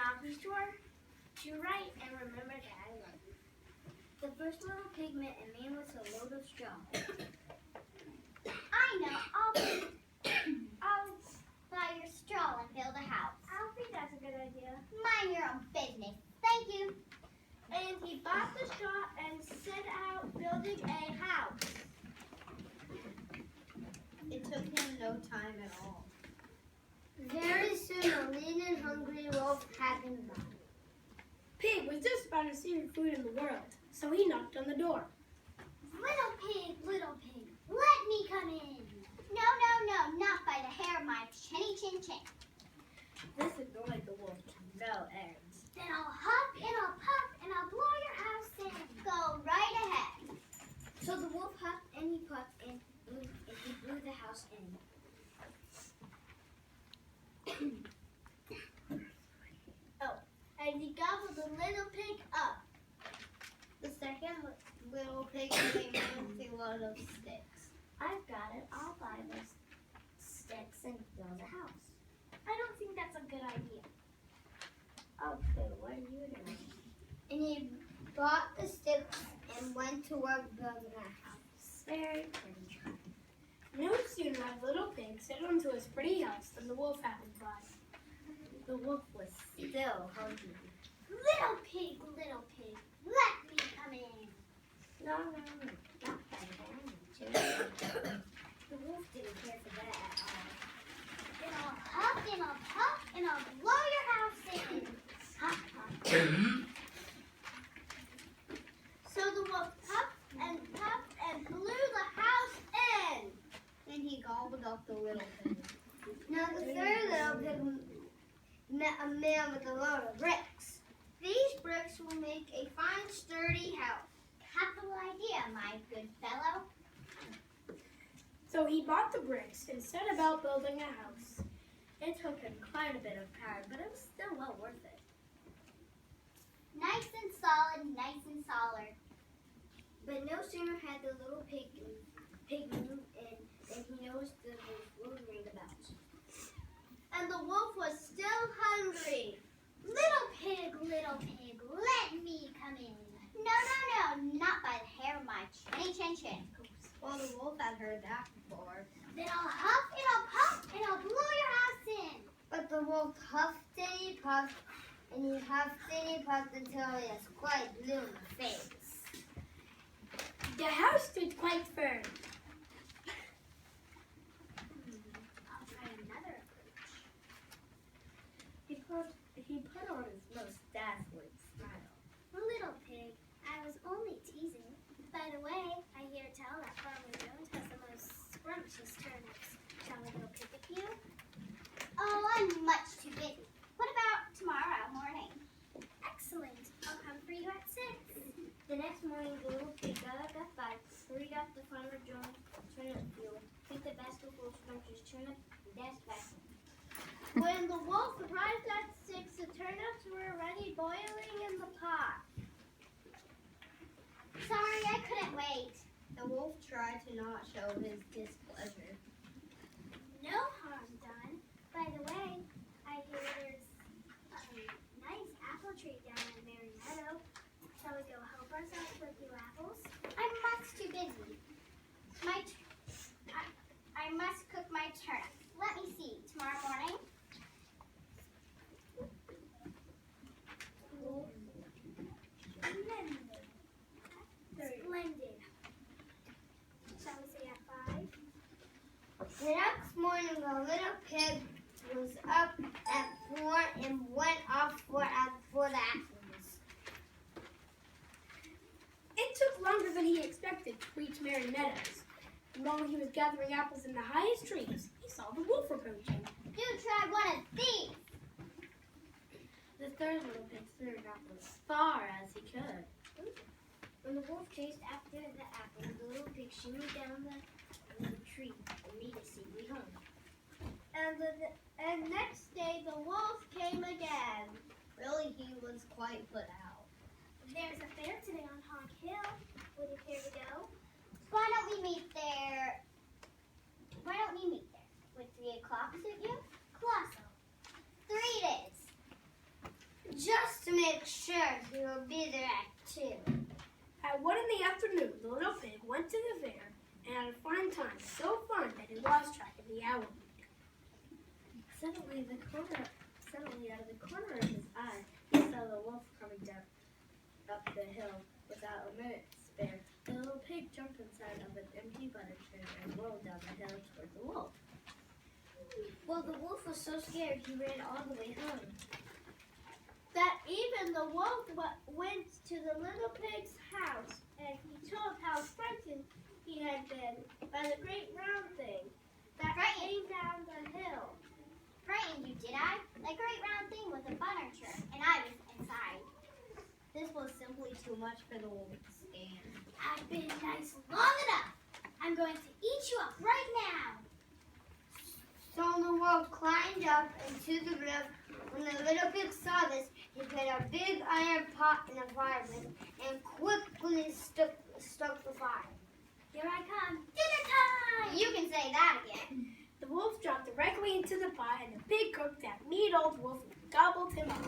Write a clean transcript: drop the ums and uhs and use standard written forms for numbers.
I'll be sure to write and remember that I love you. The first little pig met a man with a load of straw. I know. I'll buy your straw and build a house. I don't think that's a good idea. Mind your own business. Thank you. And he bought the straw and set out building a house. It took him no time at all. Very soon, a lean and hungry wolf happened by. Pig was just about to see food in the world, so he knocked on the door. Little pig, let me come in. No, not by the hair of my chinny chin chin. This annoyed the wolf to no end. Then I'll huff and I'll puff and I'll blow your house in. Go right ahead. So the wolf huffed and he puffed and he blew the house in. And he gobbled the little pig up. The second little pig came in with a load of sticks. I've got it. I'll buy the sticks and build a house. I don't think that's a good idea. Okay, what are you doing? And he bought the sticks and went to work building a house. Very pretty try. No sooner had little pig set onto his pretty house than the wolf happened by. The wolf was still hungry. Little pig, let me come in. No, not by that. The wolf didn't care for that at all. Then I'll huff and I'll puff and I'll blow your house in. Huff, huff. So the wolf puffed and blew the house in. And he gobbled up the little pig. Now the third little pig met a man with a load of bricks. These bricks will make a fine, sturdy house. Capital idea, my good fellow. So he bought the bricks and set about building a house. It took him quite a bit of time, but it was still well worth it. Nice and solid. But no sooner had the little pig moved in than he noticed the wolf ring about. And the wolf was still hungry. Little pig, let me come in. No, not by the hair of my chinny chin chin. Well, the wolf had heard that before. Then I'll huff and I'll puff and I'll blow your house in. But the wolf huffed and he puffed, and he huffed and he puffed until he was quite blue in the face. The house stood quite firm. I'll try another approach. He put on his most dazzling smile. Little pig, I was only teasing. By the way, I hear tell that Farmer Jones has the most scrumptious turnips. Shall we go pick a few? Oh, I'm much too busy. What about tomorrow morning? Excellent. I'll come for you at 6. The next morning, the little pig got up at 5, hurried off to Farmer Jones' turnip field, picked a basket full of scrumptious turnips, and dashed back home. When the wolf arrived at 6, the turnips were already boiling in the pot. Sorry, I couldn't wait. The wolf tried to not show his displeasure. No harm done. By the way, I hear there's a nice apple tree down in Merry Meadow. Shall we go help ourselves with a few apples? I'm much too busy. I must cook my turnips. Let me see. Tomorrow morning? Splendid. Shall we say at 5? The next morning, the little pig was up at 4 and went off for the apples. It took longer than he expected to reach Merry Meadows. And while he was gathering apples in the highest trees, he saw the wolf approaching. Do try one of these. The third little pig threw it up as far as he could. When the wolf chased after the apple, the little pig shimmied down the tree and made a safely home. And next day, the wolf came again. Really, he was quite put out. There's a fair today on Honk Hill. Would you care to go? Why don't we meet there? Would 3 o'clock suit you? Colossal. 3 it is. make sure he will be there at 2. At 1 in the afternoon, the little pig went to the fair and had a fine time, so fun that he lost track of the hour. Suddenly, out of the corner of his eye, he saw the wolf coming down up the hill without a minute to spare. The little pig jumped inside of an empty butter tin and rolled down the hill toward the wolf. Well, the wolf was so scared he ran all the way home. That even the wolf went to the little pig's house, and he told how frightened he had been by the great round thing that came down the hill. Frightened you, did I? That great round thing with a butter churn, and I was inside. This was simply too much for the wolf to stand. I've been nice long enough. I'm going to eat you up right now. So the wolf climbed up into the roof. When the little pig saw this, he put a big iron pot in the fireplace and quickly stoked the fire. Here I come. Dinner time! You can say that again. The wolf dropped directly into the pot, and the pig cooked that mean old wolf and gobbled him up.